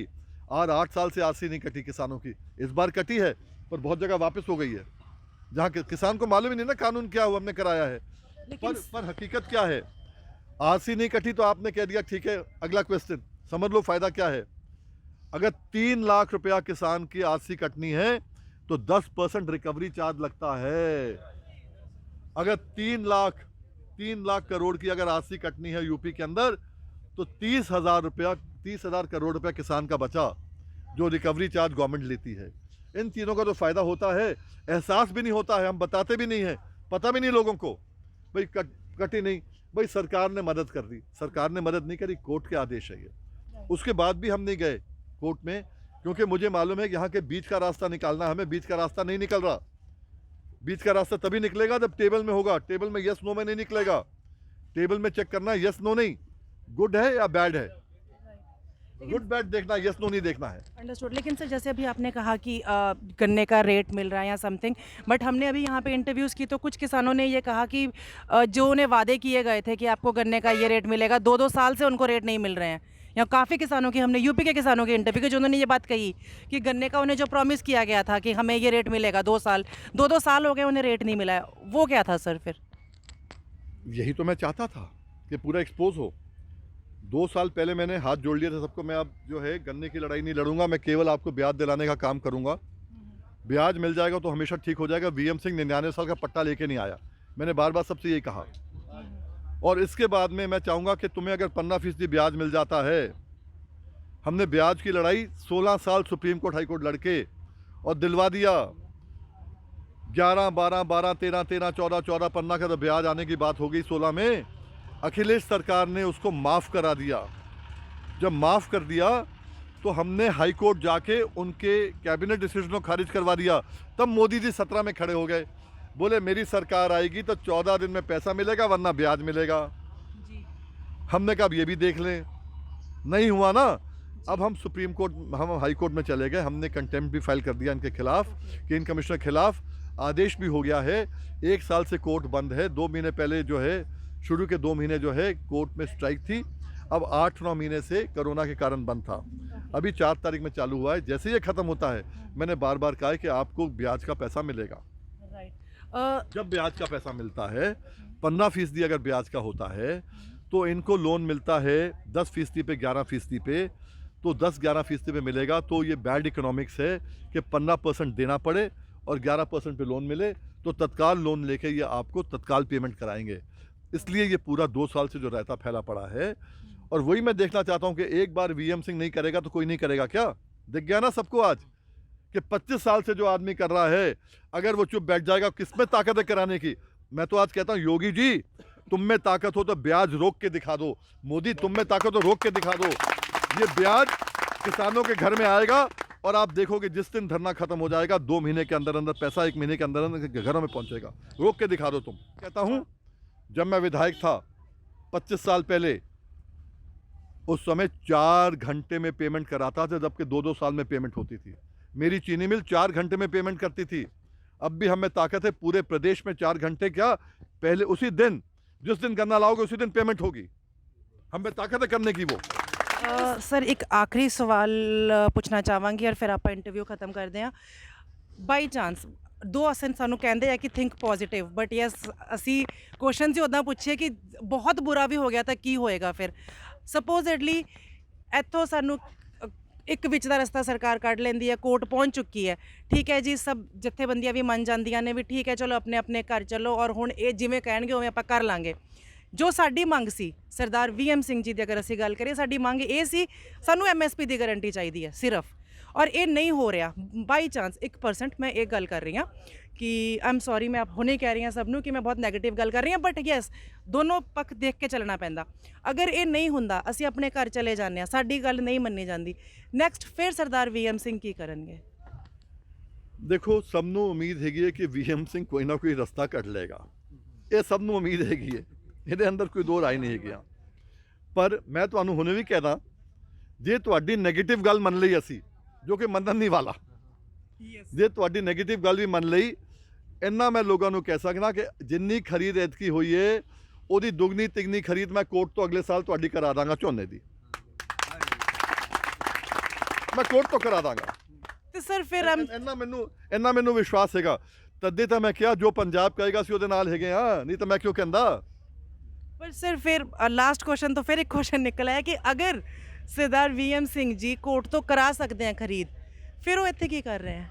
और 8 साल से आरसी नहीं कटी किसानों की। इस बार कटी है पर बहुत जगह वापस हो गई है, जहाँ किसान को मालूम ही नहीं ना कानून क्या हुआ, हमने कराया है। पर हकीकत क्या है? आरसी नहीं कटी तो आपने कह दिया ठीक है, अगला क्वेश्चन समझ लो फायदा क्या है। अगर 3 लाख रुपया किसान की आरसी कटनी है तो 10% रिकवरी चार्ज लगता है। अगर 3 लाख करोड़ की अगर आरसी कटनी है यूपी के अंदर तो 30,000 करोड़ रुपया किसान का बचा, जो रिकवरी चार्ज गवर्नमेंट लेती है। इन चीज़ों का तो फ़ायदा होता है, एहसास भी नहीं होता है, हम बताते भी नहीं हैं, पता भी नहीं लोगों को। भाई कटी नहीं, भाई सरकार ने मदद कर दी, सरकार ने मदद नहीं करी, कोर्ट के आदेश है ये। उसके बाद भी हम नहीं गए कोर्ट में, क्योंकि मुझे मालूम है कि यहाँ के बीच का रास्ता निकालना, हमें बीच का रास्ता नहीं निकल रहा। बीच का रास्ता तभी निकलेगा जब टेबल में होगा। टेबल में यस नो में नहीं निकलेगा। टेबल में चेक करना यस नो नहीं, गुड है या बैड है, गुड बैड देखना, यस नो नहीं देखना है। अंडरस्टूड। लेकिन सर जैसे अभी आपने कहा कि गन्ने का रेट मिल रहा है या समथिंग, बट हमने अभी यहाँ पे इंटरव्यूज़ की तो कुछ किसानों ने ये कहा कि जो उन्हें वादे किए गए थे कि आपको गन्ने का ये रेट मिलेगा, 2-2 साल से उनको रेट नहीं मिल रहे हैं। या काफ़ी किसानों की हमने यूपी के किसानों के इंटरव्यू के जो उन्होंने ये बात कही कि गन्ने का उन्हें जो प्रॉमिस किया गया था कि हमें ये रेट मिलेगा 2 साल हो गए, उन्हें रेट नहीं मिला है। वो क्या था सर फिर? यही तो मैं चाहता था कि पूरा एक्सपोज हो। 2 साल पहले मैंने हाथ जोड़ लिया था सबको। मैं अब जो है गन्ने की लड़ाई नहीं लड़ूंगा, मैं केवल आपको ब्याज दिलाने का काम करूंगा। ब्याज मिल जाएगा तो हमेशा ठीक हो जाएगा। VM सिंह 99 साल का पट्टा लेके नहीं आया, मैंने बार बार सबसे यही कहा। और इसके बाद में मैं चाहूँगा कि तुम्हें अगर 15% ब्याज मिल जाता है, हमने ब्याज की लड़ाई 16 साल सुप्रीम कोर्ट हाई कोर्ट लड़के और दिलवा दिया। 11, 12, 12, 13, 13, 14, 14, 15 का तो ब्याज आने की बात हो गई। 16 में अखिलेश सरकार ने उसको माफ़ करा दिया। जब माफ़ कर दिया तो हमने हाई कोर्ट जाके उनके कैबिनेट डिसीजन को खारिज करवा दिया। तब मोदी जी 17 में खड़े हो गए, बोले मेरी सरकार आएगी तो 14 दिन में पैसा मिलेगा वरना ब्याज मिलेगा जी। हमने कहा अब ये भी देख लें, नहीं हुआ ना अब हम सुप्रीम कोर्ट, हम हाई कोर्ट में चले गए, हमने कंटेम्प्ट भी फाइल कर दिया इनके खिलाफ कि इन कमिश्नर के खिलाफ, आदेश भी हो गया है। 1 साल से कोर्ट बंद है। 2 महीने पहले जो है, शुरू के 2 महीने जो है कोर्ट में स्ट्राइक थी। अब 8-9 महीने से कोरोना के कारण बंद था। अभी 4 तारीख में चालू हुआ है। जैसे ये ख़त्म होता है, मैंने बार बार कहा है कि आपको ब्याज का पैसा मिलेगा। जब ब्याज का पैसा मिलता है, 15% अगर ब्याज का होता है, तो इनको लोन मिलता है 10% पे, 11% पे, तो 10-11% पे मिलेगा। तो ये बैड इकोनॉमिक्स है कि 15% देना पड़े और 11% पे लोन मिले, तो तत्काल लोन लेके ये आपको तत्काल पेमेंट कराएंगे। इसलिए ये पूरा 2 साल से जो रायता फैला पड़ा है। और वही मैं देखना चाहता हूँ कि एक बार वीएम सिंह नहीं करेगा तो कोई नहीं करेगा क्या? दिख गया ना सबको आज कि 25 साल से जो आदमी कर रहा है, अगर वो चुप बैठ जाएगा, किसमें ताकत है कराने की? मैं तो आज कहता हूँ, योगी जी तुम में ताकत हो तो ब्याज रोक के दिखा दो। मोदी तुम में ताकत हो, रोक के दिखा दो। ये ब्याज किसानों के घर में आएगा और आप देखोगे जिस दिन धरना खत्म हो जाएगा, 2 महीने के अंदर अंदर पैसा 1 महीने के अंदर अंदर घरों में पहुंचेगा। रोक के दिखा दो तुम। कहता हूं, जब मैं विधायक था 25 साल पहले, उस समय 4 घंटे में पेमेंट कराता था, जबकि 2-2 साल में पेमेंट होती थी। मेरी चीनी मिल 4 घंटे में पेमेंट करती थी। अब भी हमें ताकत है, पूरे प्रदेश में 4 घंटे क्या, पहले उसी दिन, जिस दिन गन्ना लाओगे उसी दिन पेमेंट होगी। हमें ताकत है करने की। वो सर एक आखिरी सवाल ਪੁੱਛਣਾ ਚਾਹਾਂਗੀ ਔਰ ਫਿਰ ਆਪਾਂ ਇੰਟਰਵਿਊ ਖਤਮ ਕਰਦੇ ਹਾਂ। ਬਾਈ ਚਾਂਸ ਦੋ ਅਸਨ ਸਾਨੂੰ ਕਹਿੰਦੇ ਆ ਕਿ ਥਿੰਕ ਪੋਜ਼ਿਟਿਵ, ਬਟ ਯੈਸ ਅਸੀਂ ਕੁਐਸਚਨ ਹੀ ਉੱਦਾਂ ਪੁੱਛੇ ਕਿ ਬਹੁਤ ਬੁਰਾ ਵੀ ਹੋ ਗਿਆ ਤਾਂ ਕੀ ਹੋਏਗਾ ਫਿਰ। ਸਪੋਜ਼ਡਲੀ ਇੱਥੋਂ ਸਾਨੂੰ ਇੱਕ ਵਿੱਚ ਦਾ ਰਸਤਾ ਸਰਕਾਰ ਕੱਢ ਲੈਂਦੀ ਹੈ, ਕੋਰਟ ਪਹੁੰਚ ਚੁੱਕੀ ਹੈ, ਠੀਕ ਹੈ ਜੀ, ਸਭ ਜਥੇਬੰਦੀਆਂ ਵੀ ਮੰਨ ਜਾਂਦੀਆਂ ਨੇ ਵੀ ਠੀਕ ਹੈ ਚਲੋ ਆਪਣੇ ਆਪਣੇ ਘਰ ਚੱਲੋ ਔਰ ਹੁਣ ਇਹ ਜਿਵੇਂ ਕਹਿਣਗੇ ਉਵੇਂ ਆਪਾਂ ਕਰ ਲਾਂਗੇ। ਜੋ ਸਾਡੀ ਮੰਗ ਸੀ ਸਰਦਾਰ ਵੀਐਮ ਸਿੰਘ ਜੀ ਦੀ, ਅਗਰ ਅਸੀਂ ਗੱਲ ਕਰੀਏ, ਸਾਡੀ ਮੰਗ ਇਹ ਸੀ ਸਾਨੂੰ ਐਮਐਸਪੀ ਦੀ ਗਾਰੰਟੀ ਚਾਹੀਦੀ ਹੈ ਸਿਰਫ, ਔਰ ਇਹ ਨਹੀਂ ਹੋ ਰਿਹਾ। ਬਾਈ ਚਾਂਸ 1% ਮੈਂ ਇਹ ਗੱਲ ਕਰ ਰਹੀ ਹਾਂ ਕਿ ਆਈ ਐਮ ਸੌਰੀ, ਮੈਂ ਹੁਣੇ ਕਹਿ ਰਹੀ ਹਾਂ ਸਭ ਨੂੰ ਕਿ ਮੈਂ ਬਹੁਤ ਨੈਗੇਟਿਵ ਗੱਲ ਕਰ ਰਹੀ ਹਾਂ, ਬਟ ਯੈਸ ਦੋਨੋਂ ਪੱਖ ਦੇਖ ਕੇ ਚੱਲਣਾ ਪੈਂਦਾ। ਅਗਰ ਇਹ ਨਹੀਂ ਹੁੰਦਾ, ਅਸੀਂ ਆਪਣੇ ਘਰ ਚਲੇ ਜਾਂਦੇ ਹਾਂ, ਸਾਡੀ ਗੱਲ ਨਹੀਂ ਮੰਨੀ ਜਾਂਦੀ, ਨੈਕਸਟ ਫਿਰ ਸਰਦਾਰ ਵੀਐਮ ਸਿੰਘ ਕੀ ਕਰਨਗੇ? देखो, सब ਨੂੰ ਉਮੀਦ ਹੈਗੀ ਹੈ ਕਿ ਵੀਐਮ ਸਿੰਘ ਕੋਈ ਨਾ ਕੋਈ ਰਸਤਾ ਕੱਢ ਲਏਗਾ। ਇਹ ਸਭ ਨੂੰ ਉਮੀਦ ਹੈਗੀ ਹੈ, ਇਹਦੇ ਅੰਦਰ ਕੋਈ ਦੋ ਰਾਏ ਨਹੀਂ ਹੈਗੀਆਂ। ਪਰ ਮੈਂ ਤੁਹਾਨੂੰ ਹੁਣੇ ਵੀ ਕਹਿਦਾ, ਜੇ ਤੁਹਾਡੀ ਨੈਗੇਟਿਵ ਗੱਲ ਮੰਨ ਲਈ ਅਸੀਂ, ਜੋ ਕਿ ਮੰਨਣ ਨਹੀਂ ਵਾਲਾ, ਜੇ ਤੁਹਾਡੀ ਨੈਗੇਟਿਵ ਗੱਲ ਵੀ ਮੰਨ ਲਈ, ਇੰਨਾ ਮੈਂ ਲੋਕਾਂ ਨੂੰ ਕਹਿ ਸਕਦਾ ਕਿ ਜਿੰਨੀ ਖਰੀਦ ਐਤਕੀ ਹੋਈ ਹੈ, ਉਹਦੀ ਦੁੱਗਣੀ ਤਿਗਣੀ ਖਰੀਦ ਮੈਂ ਕੋਰਟ ਤੋਂ ਅਗਲੇ ਸਾਲ ਤੁਹਾਡੀ ਕਰਾ ਦਾਂਗਾ। ਝੋਨੇ ਦੀ ਮੈਂ ਕੋਰਟ ਤੋਂ ਕਰਾ ਦਾਂਗਾ। ਤੇ ਸਰ ਫਿਰ ਇੰਨਾ ਮੈਨੂੰ ਵਿਸ਼ਵਾਸ ਹੈਗਾ। ਤਦੇ ਤਾਂ ਮੈਂ ਕਿਹਾ ਜੋ ਪੰਜਾਬ ਕਹੇਗਾ ਅਸੀਂ ਉਹਦੇ ਨਾਲ ਹੈਗੇ ਹਾਂ, ਨਹੀਂ ਤਾਂ ਮੈਂ ਕਿਉਂ ਕਹਿੰਦਾ। पर सर फिर लास्ट क्वेश्चन तो फिर एक क्वेश्चन निकला है कि अगर सरदार वीएम सिंह जी कोर्ट तो करा सकते हैं खरीद, फिर वो इतने की कर रहे हैं?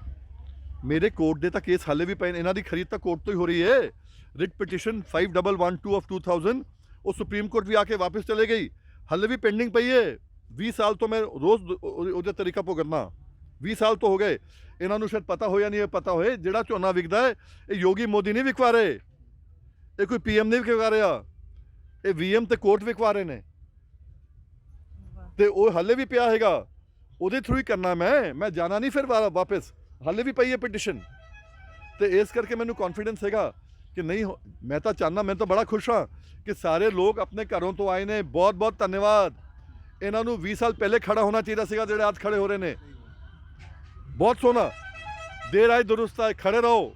ਮੇਰੇ ਕੋਰਟ ਦੇ ਤਾਂ ਕੇਸ ਹਾਲੇ ਵੀ ਪਏ ਨੇ। ਇਹਨਾਂ ਦੀ ਖਰੀਦ ਤਾਂ ਕੋਰਟ ਤੋਂ ਹੀ ਹੋ ਰਹੀ ਹੈ। ਰਿਟ ਪਟੀਸ਼ਨ 5112 ਆਫ 2000 ਉਹ ਸੁਪਰੀਮ ਕੋਰਟ ਵੀ ਆ ਕੇ ਵਾਪਸ ਚਲੇ ਗਈ, ਹਾਲੇ ਵੀ ਪੈਂਡਿੰਗ ਪਈ ਹੈ। 20 ਸਾਲ ਤੋਂ ਮੈਂ ਰੋਜ਼ ਉਹਦੇ ਤਰੀਕਾ ਭੁਗਤਣਾ, 20 ਸਾਲ ਤੋਂ ਹੋ ਗਏ। ਇਹਨਾਂ ਨੂੰ ਸ਼ਾਇਦ ਪਤਾ ਹੋਇਆ ਨਹੀਂ ਪਤਾ ਹੋਏ, ਜਿਹੜਾ ਝੋਨਾ ਵਿਕਦਾ ਹੈ ਇਹ ਯੋਗੀ ਮੋਦੀ ਨਹੀਂ ਵਿਕਵਾ ਰਹੇ, ਇਹ ਕੋਈ ਪੀਐਮ ਨਹੀਂ ਵਿਕਵਾ ਰਿਹਾ, ਇਹ ਵੀਐਮ ਤੇ ਕੋਰਟ ਵਿਕਵਾ ਰਹੇ ਨੇ। ਤੇ ਉਹ ਹਾਲੇ ਵੀ ਪਿਆ ਹੈਗਾ, ਉਹਦੇ ਥਰੂ ਹੀ ਕਰਨਾ। ਮੈਂ ਜਾਣਾ ਨਹੀਂ ਫਿਰ ਵਾਪਸ, ਹਾਲੇ ਵੀ ਪਈ ਹੈ ਪਟੀਸ਼ਨ। ਤੇ ਇਸ ਕਰਕੇ ਮੈਨੂੰ ਕੌਨਫੀਡੈਂਸ ਹੈਗਾ ਕਿ ਨਹੀਂ, ਮੈਂ ਤਾਂ ਚਾਹੁੰਦਾ, ਮੈਂ ਤਾਂ ਬੜਾ ਖੁਸ਼ ਹਾਂ ਕਿ ਸਾਰੇ ਲੋਕ ਆਪਣੇ ਘਰੋਂ ਤੋਂ ਆਏ ਨੇ। ਬਹੁਤ ਬਹੁਤ ਧੰਨਵਾਦ। ਇਹਨਾਂ ਨੂੰ 20 ਸਾਲ ਪਹਿਲੇ ਖੜਾ ਹੋਣਾ ਚਾਹੀਦਾ ਸੀਗਾ, ਜਿਹੜੇ ਅੱਜ ਖੜੇ ਹੋ ਰਹੇ ਨੇ। ਬਹੁਤ ਸੋਹਣਾ, ਦੇਰ ਆਏ ਦੁਰੁਸਤ ਆਏ, ਖੜੇ ਰਹੋ।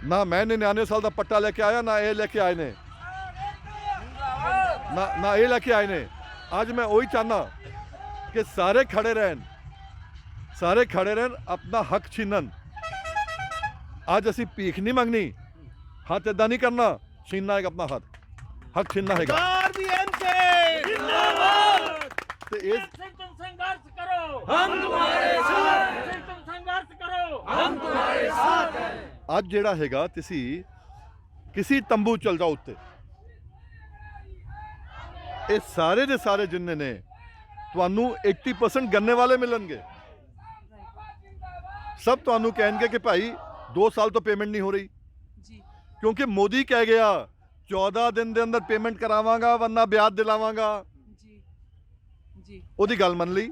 ਨਾ ਮੈਂ 99 ਸਾਲ ਦਾ ਪੱਟਾ ਲੈ ਕੇ ਆਇਆ, ਨਾ ਇਹ ਲੈ ਕੇ ਆਏ ਨੇ, ਨਾ ਇਹ ਲੈ ਕੇ ਆਏ ਨੇ। ਅੱਜ ਮੈਂ ਉਹੀ ਚਾਹੁੰਦਾ ਕਿ ਸਾਰੇ ਖੜੇ ਰਹਿਣ, ਸਾਰੇ ਖੜੇ ਰਹਿਣ, ਆਪਣਾ ਹੱਕ ਛੀਨਣ। ਅੱਜ ਅਸੀਂ ਭੀਖ ਨਹੀਂ ਮੰਗਣੀ, ਹੱਥ ਇਦਾਂ ਨਹੀਂ ਕਰਨਾ, ਛੀਨਣਾ ਹੈਗਾ ਆਪਣਾ ਹੱਕ ਛੀਨਣਾ ਹੈਗਾ। ਤੇ ਇਸ संघर्ष करो, हम तुम्हारे साथ हैं। तुम संघर्ष करो, हम तुम्हारे साथ हैं। ਅੱਜ ਜਿਹੜਾ ਹੈਗਾ ਤੁਸੀਂ ਕਿਸੇ ਤੰਬੂ ਚਲ ਜਾਓ ਉੱਤੇ, ਇਹ ਸਾਰੇ ਦੇ ਸਾਰੇ ਜਿੰਨੇ ਨੇ ਤੁਹਾਨੂੰ 80% ਗੰਨੇ ਵਾਲੇ ਮਿਲਣਗੇ। ਸਭ ਤੁਹਾਨੂੰ ਕਹਿਣਗੇ ਕਿ ਭਾਈ 2 ਸਾਲ ਤੋਂ ਪੇਮੈਂਟ ਨਹੀਂ ਹੋ ਰਹੀ जी ਕਿਉਂਕਿ ਮੋਦੀ ਕਹਿ ਗਿਆ 14 ਦਿਨ ਦੇ ਅੰਦਰ ਪੇਮੈਂਟ ਕਰਾਵਾਂਗਾ, ਵਰਨਾ ਵਿਆਜ ਦਿਲਾਵਾਂਗਾ। जी जी ਉਹਦੀ ਗੱਲ ਮੰਨ ਲਈ।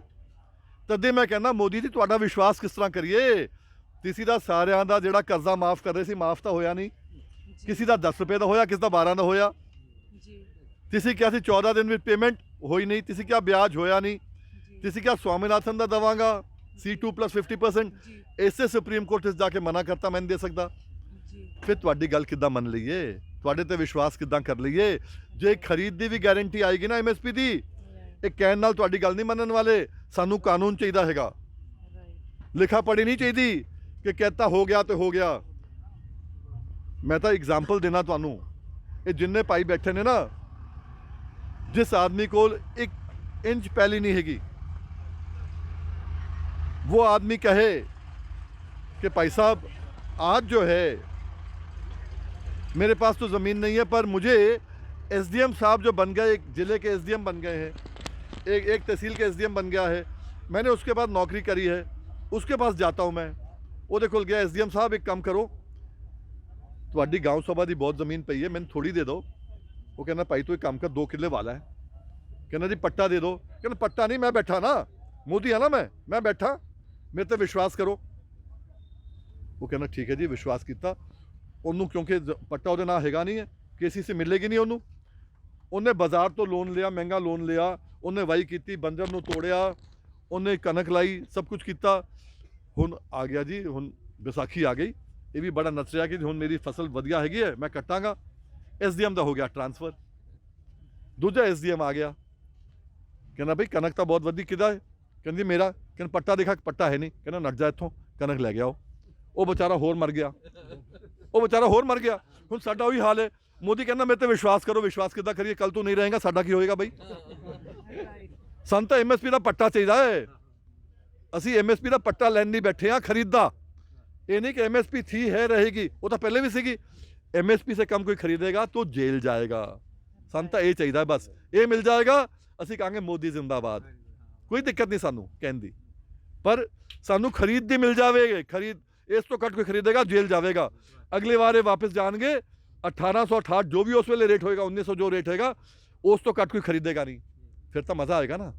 ਤਦੇ ਮੈਂ ਕਹਿੰਦਾ ਮੋਦੀ ਜੀ ਤੁਹਾਡਾ ਵਿਸ਼ਵਾਸ ਕਿਸ ਤਰ੍ਹਾਂ ਕਰੀਏ। ਤੁਸੀਂ ਦਾ ਸਾਰਿਆਂ ਦਾ ਜਿਹੜਾ ਕਰਜ਼ਾ ਮਾਫ ਕਰ ਰਹੇ ਸੀ, ਮਾਫ ਤਾਂ ਹੋਇਆ ਨਹੀਂ। ਕਿਸੇ ਦਾ 10 ਰੁਪਏ ਦਾ ਹੋਇਆ, ਕਿਸੇ ਦਾ 12 ਦਾ ਹੋਇਆ। जी ਤੁਸੀਂ ਕਿਹਾ ਸੀ 14 ਦਿਨ ਵਿੱਚ ਪੇਮੈਂਟ ਹੋਈ ਨਹੀਂ, ਤੁਸੀਂ ਕਿਹਾ ਵਿਆਜ ਹੋਇਆ ਨਹੀਂ। ਤੁਸੀਂ ਕਿਹਾ ਸਵਾਮੀਨਾਥਨ ਦਾ ਦਵਾਂਗਾ C2 plus 50%, ਇਸੇ ਸੁਪਰੀਮ ਕੋਰਟ 'ਚ ਜਾ ਕੇ ਮਨਾ ਕਰਤਾ ਮੈਂ ਨਹੀਂ ਦੇ ਸਕਦਾ। ਫਿਰ ਤੁਹਾਡੀ ਗੱਲ ਕਿੱਦਾਂ ਮੰਨ ਲਈਏ, ਤੁਹਾਡੇ ਤੇ ਵਿਸ਼ਵਾਸ ਕਿੱਦਾਂ ਕਰ ਲਈਏ? ਜੇ ਖਰੀਦ ਦੀ ਵੀ ਗਾਰੰਟੀ ਆਏਗੀ ਨਾ MSP ਦੀ, ਇਹ ਕਹਿਣ ਨਾਲ ਤੁਹਾਡੀ ਗੱਲ ਨਹੀਂ ਮੰਨਣ ਵਾਲੇ। ਸਾਨੂੰ ਕਾਨੂੰਨ ਚਾਹੀਦਾ ਹੈਗਾ, ਲਿਖਾ ਪੜੀ ਨਹੀਂ ਚਾਹੀਦੀ ਕਿ ਕਹਿਤਾ ਹੋ ਗਿਆ ਤੇ ਹੋ ਗਿਆ। ਮੈਂ ਤਾਂ ਐਗਜ਼ਾਮਪਲ ਦੇਣਾ ਤੁਹਾਨੂੰ, ਇਹ ਜਿੰਨੇ ਭਾਈ ਬੈਠੇ ਨੇ ਨਾ, जिस आदमी को 1 इंच पैली नहीं हैगी, वो आदमी कहे कि भाई साहब आज जो है मेरे पास तो ज़मीन नहीं है, पर मुझे SDM साहब जो बन गए, एक ज़िले के SDM बन गए हैं, एक तहसील के SDM बन गया है, मैंने उसके बाद नौकरी करी है, उसके पास जाता हूँ मैं, वो देखो गया SDM साहब एक काम करो, ਤੁਹਾਡੀ गाँव सभा की बहुत ज़मीन पई है, मैंने थोड़ी दे दो। वो कहना भाई तू एक काम कर, 2 किले वाला है, कहना जी पट्टा दे दो, कहना पट्टा नहीं, मैं बैठा ना, मोदी है ना, मैं बैठा, मेरे ते विश्वास करो। वो कहना ठीक है जी, विश्वास किया ਉਹਨੂੰ, क्योंकि पट्टा ਉਹਦੇ ਨਾਲ ਹੈਗਾ ਨਹੀਂ ਹੈ, KCC ਮਿਲੇਗੀ ਨਹੀਂ ਉਹਨੂੰ। ਉਹਨੇ ਬਾਜ਼ਾਰ ਤੋਂ ਲੋਨ ਲਿਆ, ਮਹਿੰਗਾ ਲੋਨ ਲਿਆ, ਉਹਨੇ ਵਾਈ ਕੀਤੀ, ਬੰਜਰ ਨੂੰ ਤੋੜਿਆ, ਉਹਨੇ ਕਣਕ ਲਾਈ, ਸਭ ਕੁਝ ਕੀਤਾ। ਹੁਣ ਆ ਗਿਆ ਜੀ, ਹੁਣ ਵਿਸਾਖੀ ਆ ਗਈ, ਇਹ ਵੀ ਬੜਾ ਨੱਚ ਰਿਹਾ ਕਿ ਹੁਣ ਮੇਰੀ ਫਸਲ ਵਧੀਆ ਹੈਗੀ ਹੈ, ਮੈਂ ਕੱਟਾਂਗਾ। SDM ਦਾ ਹੋ ਗਿਆ ਟ੍ਰਾਂਸਫਰ, ਦੂਜਾ SDM ਆ ਗਿਆ, ਕਹਿੰਦਾ ਬਈ ਕਣਕ ਤਾਂ ਬਹੁਤ ਵਧੀ, ਕਿਹਦਾ ਹੈ? ਕਹਿੰਦੀ ਮੇਰਾ। ਕਹਿੰਦਾ ਪੱਟਾ ਦੇਖਾ, ਪੱਟਾ ਹੈ ਨਹੀਂ, ਕਹਿੰਦਾ ਨੱਟ ਜਾ ਇੱਥੋਂ, ਕਣਕ ਲੈ ਗਿਆ ਉਹ ਵਿਚਾਰਾ ਹੋਰ ਮਰ ਗਿਆ, ਉਹ ਵਿਚਾਰਾ ਹੋਰ ਮਰ ਗਿਆ। ਹੁਣ ਸਾਡਾ ਉਹੀ ਹਾਲ ਹੈ। ਮੋਦੀ ਕਹਿੰਦਾ ਮੇਰੇ ਤੇ ਵਿਸ਼ਵਾਸ ਕਰੋ, ਵਿਸ਼ਵਾਸ ਕਿੱਦਾਂ ਕਰੀਏ, ਕੱਲ ਤੂੰ ਨਹੀਂ ਰਹੇਗਾ, ਸਾਡਾ ਕੀ ਹੋਏਗਾ ਬਈ? ਸਾਨੂੰ ਤਾਂ MSP ਦਾ ਪੱਟਾ ਚਾਹੀਦਾ ਹੈ, ਅਸੀਂ MSP ਦਾ ਪੱਟਾ ਲੈਣ ਨਹੀਂ ਬੈਠੇ ਹਾਂ, ਖਰੀਦਾ। ਇਹ ਨਹੀਂ ਕਿ MSP ਥੀ ਹੈ ਰਹੇਗੀ, ਉਹ ਤਾਂ ਪਹਿਲੇ ਵੀ ਸੀਗੀ। MSP से कम कोई खरीदेगा तो जेल जाएगा। ਸਾਨੂੰ ਤਾਂ ਇਹ ਚਾਹੀਦਾ ਬਸ, ਇਹ ਮਿਲ ਜਾਏਗਾ, ਅਸੀਂ ਕਹਾਂਗੇ ਮੋਦੀ ਜ਼ਿੰਦਾਬਾਦ, ਕੋਈ ਦਿੱਕਤ ਨਹੀਂ ਸਾਨੂੰ ਕਹਿਣ ਦੀ, ਪਰ ਸਾਨੂੰ ਖਰੀਦ ਦੀ ਮਿਲ ਜਾਵੇਗੀ। ਖਰੀਦ ਇਸ ਤੋਂ ਘੱਟ ਕੋਈ ਖਰੀदेगा जेल जाएगा। अगली बार ये वापस जाएंगे 1868 जो भी उस वेले रेट होएगा, 1900 जो रेट होएगा, उस तो घੱਟ कोई खरीदेगा नहीं, फिर तो मज़ा आएगा ना।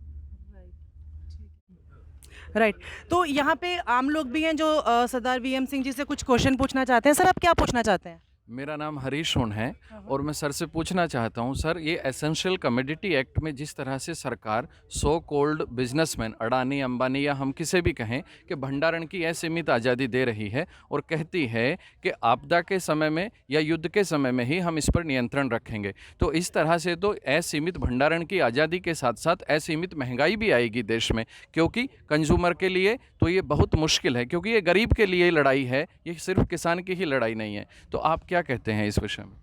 राइट तो यहाँ पे आम लोग भी हैं जो सरदार VM सिंह जी से कुछ क्वेश्चन पूछना चाहते हैं। सर आप क्या पूछना चाहते हैं? मेरा नाम हरीश हुन है और मैं सर से पूछना चाहता हूं, सर ये एसेंशियल कमोडिटी एक्ट में जिस तरह से सरकार so called businessman Adani Ambani या हम किसे भी कहें कि भंडारण की असीमित आज़ादी दे रही है और कहती है कि आपदा के समय में या युद्ध के समय में ही हम इस पर नियंत्रण रखेंगे, तो इस तरह से तो असीमित भंडारण की आज़ादी के साथ साथ असीमित महंगाई भी आएगी देश में, क्योंकि कंज्यूमर के लिए तो ये बहुत मुश्किल है, क्योंकि ये गरीब के लिए लड़ाई है, ये सिर्फ किसान की ही लड़ाई नहीं है। तो आप क्या कहते हैं इस विषय में?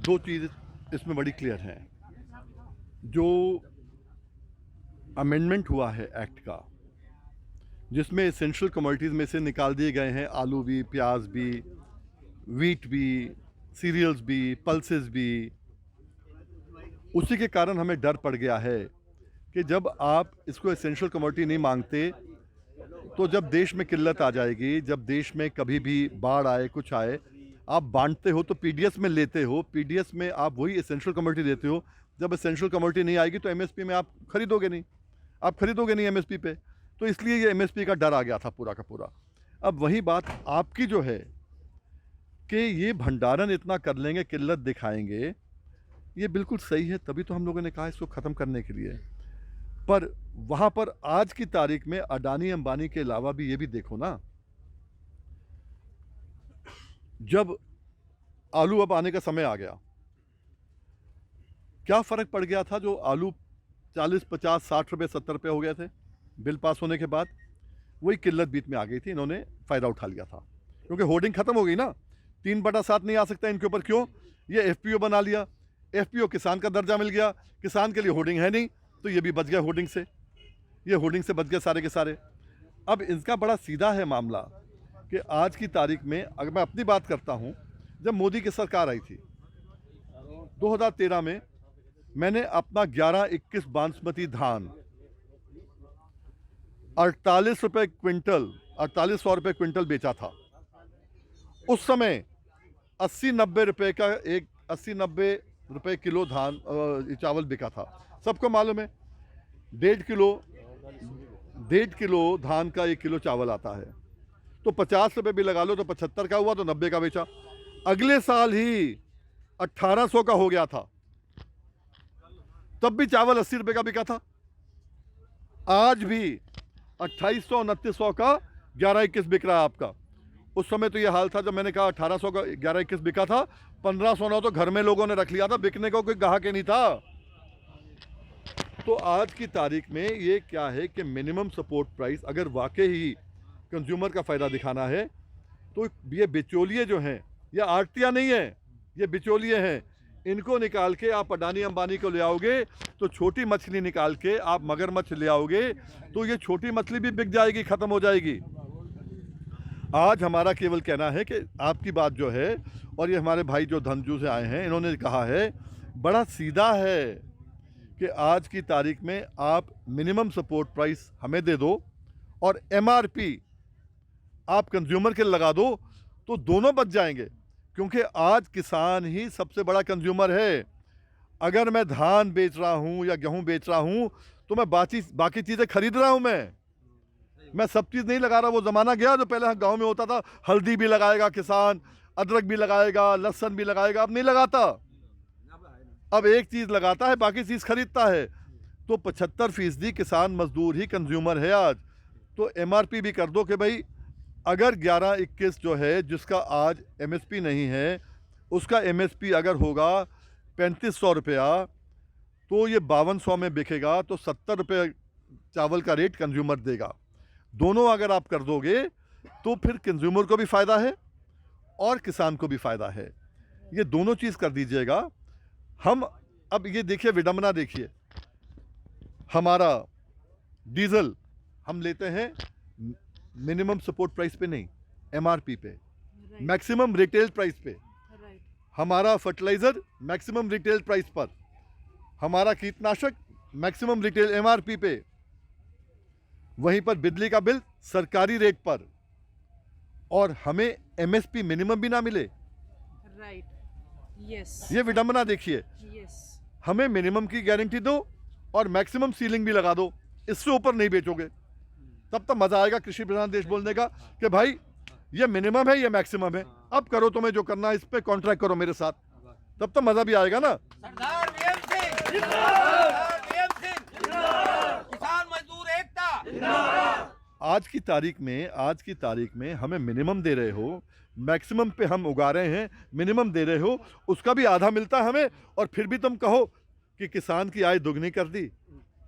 दो चीज़ इसमें बड़ी क्लियर है। जो अमेंडमेंट हुआ है एक्ट का, जिसमें एसेंशियल कमोडिटीज़ में से निकाल दिए गए हैं आलू भी, प्याज भी, वीट भी, सीरियल्स भी, पल्सेस भी, उसी के कारण हमें डर पड़ गया है कि जब आप इसको एसेंशियल कमोडिटी नहीं मांगते, तो जब देश में किल्लत आ जाएगी, जब देश में कभी भी बाढ़ आए, कुछ आए, आप बांटते हो तो PDS में लेते हो, PDS में आप वही एसेंशियल कमोडिटी देते हो। जब एसेंशियल कमोडिटी नहीं आएगी तो MSP में आप खरीदोगे नहीं, आप खरीदोगे नहीं MSP पे, तो इसलिए ये MSP का डर आ गया था पूरा का पूरा। अब वही बात आपकी जो है कि ये भंडारण इतना कर लेंगे, किल्लत दिखाएंगे, ये बिल्कुल सही है, तभी तो हम लोगों ने कहा इसको ख़त्म करने के लिए। पर वहाँ पर आज की तारीख में अडानी अंबानी के अलावा भी ये भी देखो ना, जब आलू अब आने का समय आ गया, क्या फ़र्क पड़ गया था? जो आलू 40, 50, 60 रुपये, 70 रुपये हो गए थे बिल पास होने के बाद, वही किल्लत बीच में आ गई थी, इन्होंने फ़ायदा उठा लिया था, क्योंकि होर्डिंग ख़त्म हो गई ना, 3/7 नहीं आ सकता इनके ऊपर। क्यों? ये FPO बना लिया, FPO किसान का दर्जा मिल गया, किसान के लिए होर्डिंग है नहीं, तो ये भी बच गया होर्डिंग से, ये होर्डिंग से बच गए सारे के सारे। अब इनका बड़ा सीधा है मामला कि आज की तारीख में, अगर मैं अपनी बात करता हूँ, जब मोदी की सरकार आई थी 2013 में, मैंने अपना 11-21 बासमती धान 48 रुपये क्विंटल, 4800 रुपये क्विंटल बेचा था। उस समय 80-90 रुपये का एक 80-90 रुपये किलो धान चावल बिका था, सबको मालूम है। 1.5 किलो धान का 1 किलो चावल आता है, तो 50 रुपये भी लगा लो तो 75 का हुआ, तो 90 का बेचा। अगले साल ही 1800 का हो गया था, तब भी चावल 80 रुपये का बिका था। आज भी 2800-2900 का 11-21 बिक रहा है आपका। उस समय तो ये हाल था जब मैंने कहा 1800 का 11-21 बिका था, 1500 तो घर में लोगों ने रख लिया था, बिकने को कोई ग्राहक ही नहीं था। तो आज की तारीख में ये क्या है कि मिनिमम सपोर्ट प्राइस अगर वाकई ही कंज्यूमर का फ़ायदा दिखाना है तो ये बिचौलिए जो हैं, ये आड़तियाँ नहीं हैं, ये बिचौलिए हैं। इनको निकाल के आप अडानी अंबानी को ले आओगे तो छोटी मछली निकाल के आप मगरमच्छ ले आओगे तो ये छोटी मछली भी बिक जाएगी, ख़त्म हो जाएगी। आज हमारा केवल कहना है कि आपकी बात जो है, और ये हमारे भाई जो धनजू से आए हैं इन्होंने कहा है, बड़ा सीधा है कि आज की तारीख में आप मिनिमम सपोर्ट प्राइस हमें दे दो और एमआरपी आप कंज्यूमर के लगा दो, तो दोनों बच जाएंगे। क्योंकि आज किसान ही सबसे बड़ा कंज्यूमर है। अगर मैं धान बेच रहा हूँ या गेहूँ बेच रहा हूँ तो मैं बाकी चीज़ें खरीद रहा हूँ। मैं सब चीज़ नहीं लगा रहा। वो ज़माना गया जो पहले गांव में होता था, हल्दी भी लगाएगा किसान, अदरक भी लगाएगा, लहसुन भी लगाएगा। अब नहीं लगाता, अब एक चीज़ लगाता है, बाकी चीज़ खरीदता है। तो 75% किसान मजदूर ही कंज्यूमर है आज। तो एमआरपी भी कर दो कि भाई अगर 11-21 जो है जिसका आज एमएसपी नहीं है, उसका एमएसपी अगर होगा 3500 रुपया तो ये 5200 में बिकेगा, तो 70 रुपये चावल का रेट कंज्यूमर देगा। दोनों अगर आप कर दोगे तो फिर कंज्यूमर को भी फ़ायदा है और किसान को भी फ़ायदा है। ये दोनों चीज़ कर दीजिएगा। हम अब ये देखिए, विडंबना देखिए, हमारा डीजल हम लेते हैं मिनिमम सपोर्ट प्राइस पे नहीं, एमआरपी पे, मैक्सिमम रिटेल प्राइस पे। हमारा फर्टिलाइज़र मैक्सिमम रिटेल प्राइस पर, हमारा कीटनाशक मैक्सिमम रिटेल एमआरपी पे, वहीं पर बिजली का बिल सरकारी रेट पर, और हमें एमएसपी मिनिमम भी ना मिले। राइट, यस, ये विडंबना देखिए। यस, हमें मिनिमम की गारंटी दो और मैक्सिमम सीलिंग भी लगा दो, इससे ऊपर नहीं बेचोगे। तब तो मजा आएगा कृषि प्रधान देश बोलने का कि भाई ये मिनिमम है, ये मैक्सिमम है, अब करो तुम्हें जो करना है, इस पे कॉन्ट्रैक्ट करो मेरे साथ, तब तो मजा भी आएगा ना। सरदार वीएम सिंह जिंदाबाद, वीएम सिंह जिंदाबाद, किसान मजदूर एकता। आज की तारीख में हमें मिनिमम दे रहे हो, मैक्सिमम पे हम उगा रहे हैं, मिनिमम दे रहे हो, उसका भी आधा मिलता है हमें, और फिर भी तुम कहो कि किसान की आय दुगनी कर दी।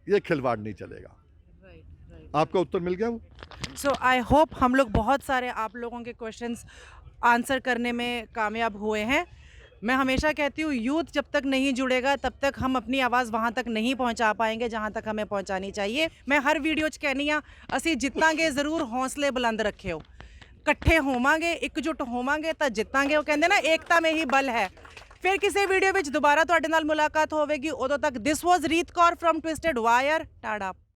ये खिलवाड़ नहीं चलेगा। आपका उत्तर मिल गया वो? सो आई होप हम लोग बहुत सारे आप लोगों के क्वेश्चंस आंसर करने में कामयाब हुए हैं। मैं हमेशा कहती हूँ, यूथ जब तक नहीं जुड़ेगा तब तक हम अपनी आवाज़ वहाँ तक नहीं पहुँचा पाएंगे जहाँ तक हमें पहुँचानी चाहिए। मैं हर वीडियो 'च कहनी हाँ, असी जितांगे ज़रूर, हौसले बुलंद रखियो, इकट्ठे होवांगे, एकजुट होवांगे तो जितांगे। वो कहते ना, एकता में ही बल है। फिर किसी वीडियो में दोबारा तुहाडे नाल मुलाकात होवेगी। उदों तक दिस वॉज रीत Kaur from twisted wire. Tata.